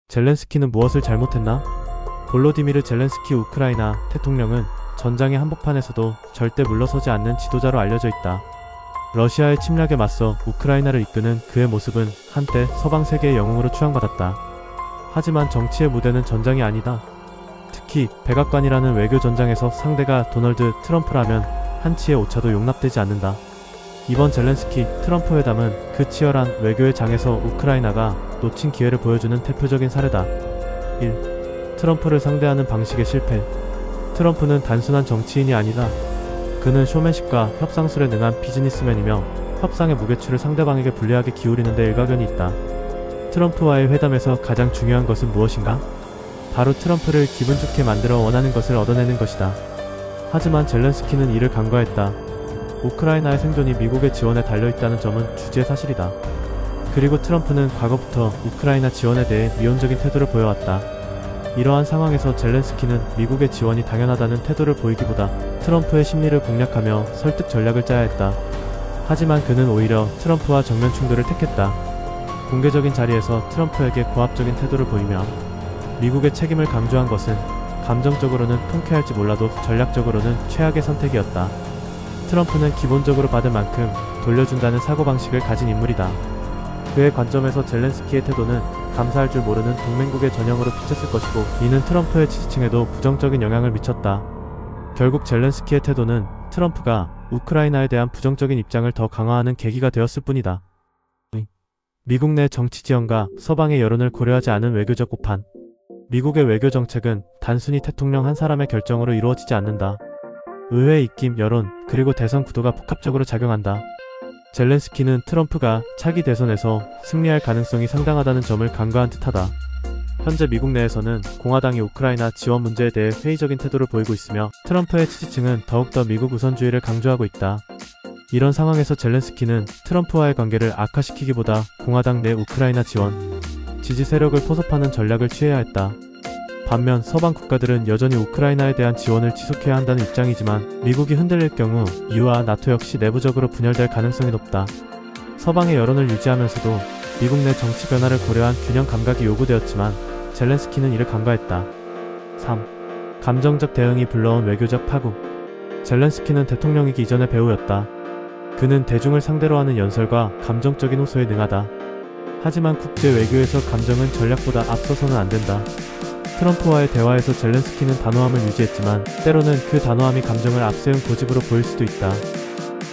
젤렌스키는 무엇을 잘못했나? 볼로디미르 젤렌스키 우크라이나 대통령은 전장의 한복판에서도 절대 물러서지 않는 지도자로 알려져 있다. 러시아의 침략에 맞서 우크라이나를 이끄는 그의 모습은 한때 서방 세계의 영웅으로 추앙받았다. 하지만 정치의 무대는 전장이 아니다. 특히 백악관이라는 외교 전장에서 상대가 도널드 트럼프라면 한치의 오차도 용납되지 않는다. 이번 젤렌스키 트럼프 회담은 그 치열한 외교의 장에서 우크라이나가 놓친 기회를 보여주는 대표적인 사례다. 1. 트럼프를 상대하는 방식의 실패. 트럼프는 단순한 정치인이 아니다. 그는 쇼맨십과 협상술에 능한 비즈니스맨이며 협상의 무게추를 상대방에게 불리하게 기울이는 데 일가견이 있다. 트럼프와의 회담에서 가장 중요한 것은 무엇인가? 바로 트럼프를 기분 좋게 만들어 원하는 것을 얻어내는 것이다. 하지만 젤렌스키는 이를 간과했다. 우크라이나의 생존이 미국의 지원에 달려있다는 점은 주지의 사실이다. 그리고 트럼프는 과거부터 우크라이나 지원에 대해 미온적인 태도를 보여왔다. 이러한 상황에서 젤렌스키는 미국의 지원이 당연하다는 태도를 보이기보다 트럼프의 심리를 공략하며 설득 전략을 짜야 했다. 하지만 그는 오히려 트럼프와 정면 충돌을 택했다. 공개적인 자리에서 트럼프에게 고압적인 태도를 보이며 미국의 책임을 강조한 것은 감정적으로는 통쾌할지 몰라도 전략적으로는 최악의 선택이었다. 트럼프는 기본적으로 받을 만큼 돌려준다는 사고방식을 가진 인물이다. 그의 관점에서 젤렌스키의 태도는 감사할 줄 모르는 동맹국의 전형으로 비쳤을 것이고, 이는 트럼프의 지지층에도 부정적인 영향을 미쳤다. 결국 젤렌스키의 태도는 트럼프가 우크라이나에 대한 부정적인 입장을 더 강화하는 계기가 되었을 뿐이다. 미국 내 정치 지형과 서방의 여론을 고려하지 않은 외교적 오판. 미국의 외교 정책은 단순히 대통령 한 사람의 결정으로 이루어지지 않는다. 의회 입김, 여론, 그리고 대선 구도가 복합적으로 작용한다. 젤렌스키는 트럼프가 차기 대선에서 승리할 가능성이 상당하다는 점을 간과한 듯하다. 현재 미국 내에서는 공화당이 우크라이나 지원 문제에 대해 회의적인 태도를 보이고 있으며 트럼프의 지지층은 더욱더 미국 우선주의를 강조하고 있다. 이런 상황에서 젤렌스키는 트럼프와의 관계를 악화시키기보다 공화당 내 우크라이나 지원, 지지 세력을 포섭하는 전략을 취해야 했다. 반면 서방 국가들은 여전히 우크라이나에 대한 지원을 지속해야 한다는 입장이지만 미국이 흔들릴 경우 EU와 나토 역시 내부적으로 분열될 가능성이 높다. 서방의 여론을 유지하면서도 미국 내 정치 변화를 고려한 균형 감각이 요구되었지만 젤렌스키는 이를 간과했다. 3. 감정적 대응이 불러온 외교적 파국. 젤렌스키는 대통령이기 이전의 배우였다. 그는 대중을 상대로 하는 연설과 감정적인 호소에 능하다. 하지만 국제 외교에서 감정은 전략보다 앞서서는 안 된다. 트럼프와의 대화에서 젤렌스키는 단호함을 유지했지만 때로는 그 단호함이 감정을 앞세운 고집으로 보일 수도 있다.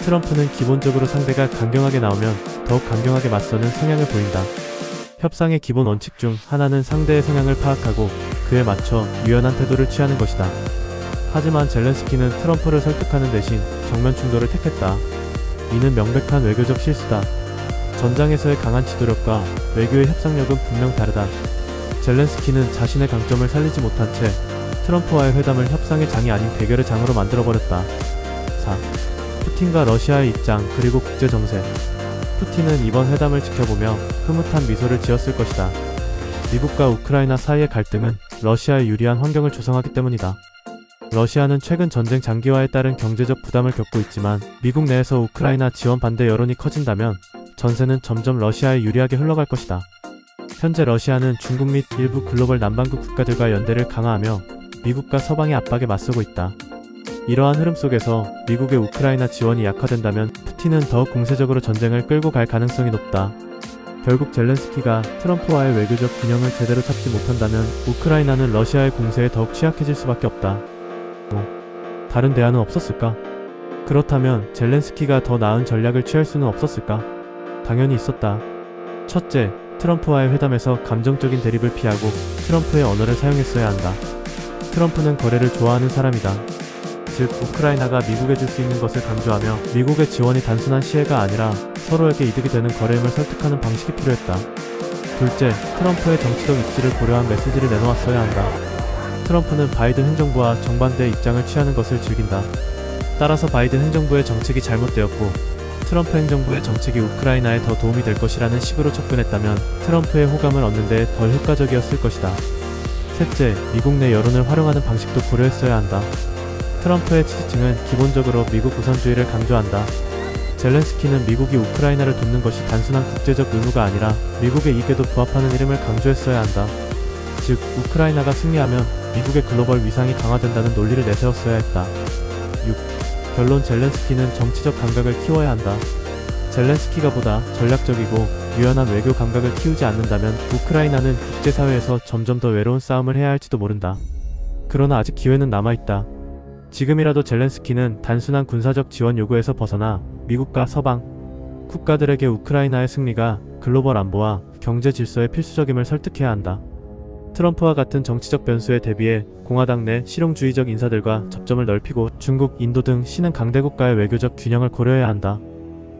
트럼프는 기본적으로 상대가 강경하게 나오면 더욱 강경하게 맞서는 성향을 보인다. 협상의 기본 원칙 중 하나는 상대의 성향을 파악하고 그에 맞춰 유연한 태도를 취하는 것이다. 하지만 젤렌스키는 트럼프를 설득하는 대신 정면 충돌을 택했다. 이는 명백한 외교적 실수다. 전장에서의 강한 지도력과 외교의 협상력은 분명 다르다. 젤렌스키는 자신의 강점을 살리지 못한 채 트럼프와의 회담을 협상의 장이 아닌 대결의 장으로 만들어버렸다. 4. 푸틴과 러시아의 입장 그리고 국제 정세. 푸틴은 이번 회담을 지켜보며 흐뭇한 미소를 지었을 것이다. 미국과 우크라이나 사이의 갈등은 러시아에 유리한 환경을 조성하기 때문이다. 러시아는 최근 전쟁 장기화에 따른 경제적 부담을 겪고 있지만 미국 내에서 우크라이나 지원 반대 여론이 커진다면 전세는 점점 러시아에 유리하게 흘러갈 것이다. 현재 러시아는 중국 및 일부 글로벌 남반구 국가들과 연대를 강화하며 미국과 서방의 압박에 맞서고 있다. 이러한 흐름 속에서 미국의 우크라이나 지원이 약화된다면 푸틴은 더욱 공세적으로 전쟁을 끌고 갈 가능성이 높다. 결국 젤렌스키가 트럼프와의 외교적 균형을 제대로 잡지 못한다면 우크라이나는 러시아의 공세에 더욱 취약해질 수밖에 없다. 다른 대안은 없었을까? 그렇다면 젤렌스키가 더 나은 전략을 취할 수는 없었을까? 당연히 있었다. 첫째, 트럼프와의 회담에서 감정적인 대립을 피하고 트럼프의 언어를 사용했어야 한다. 트럼프는 거래를 좋아하는 사람이다. 즉, 우크라이나가 미국에 줄 수 있는 것을 강조하며 미국의 지원이 단순한 시혜가 아니라 서로에게 이득이 되는 거래임을 설득하는 방식이 필요했다. 둘째, 트럼프의 정치적 입지를 고려한 메시지를 내놓았어야 한다. 트럼프는 바이든 행정부와 정반대의 입장을 취하는 것을 즐긴다. 따라서 바이든 행정부의 정책이 잘못되었고 트럼프 행정부의 정책이 우크라이나에 더 도움이 될 것이라는 식으로 접근했다면 트럼프의 호감을 얻는 데 덜 효과적이었을 것이다. 셋째, 미국 내 여론을 활용하는 방식도 고려했어야 한다. 트럼프의 지지층은 기본적으로 미국 우선주의를 강조한다. 젤렌스키는 미국이 우크라이나를 돕는 것이 단순한 국제적 의무가 아니라 미국의 이익에도 부합하는 이름을 강조했어야 한다. 즉 우크라이나가 승리하면 미국의 글로벌 위상이 강화된다는 논리를 내세웠어야 했다. 6. 결론 젤렌스키는 정치적 감각을 키워야 한다. 젤렌스키가 보다 전략적이고 유연한 외교 감각을 키우지 않는다면 우크라이나는 국제사회에서 점점 더 외로운 싸움을 해야 할지도 모른다. 그러나 아직 기회는 남아있다. 지금이라도 젤렌스키는 단순한 군사적 지원 요구에서 벗어나 미국과 서방 국가들에게 우크라이나의 승리가 글로벌 안보와 경제 질서의 필수적임을 설득해야 한다. 트럼프와 같은 정치적 변수에 대비해 공화당 내 실용주의적 인사들과 접점을 넓히고 중국, 인도 등 신흥 강대국과의 외교적 균형을 고려해야 한다.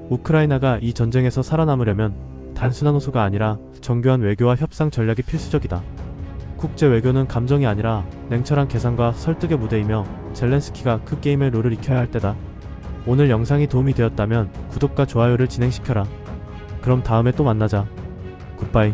우크라이나가 이 전쟁에서 살아남으려면 단순한 호소가 아니라 정교한 외교와 협상 전략이 필수적이다. 국제 외교는 감정이 아니라 냉철한 계산과 설득의 무대이며 젤렌스키가 그 게임의 룰을 익혀야 할 때다. 오늘 영상이 도움이 되었다면 구독과 좋아요를 진행시켜라. 그럼 다음에 또 만나자. 굿바이.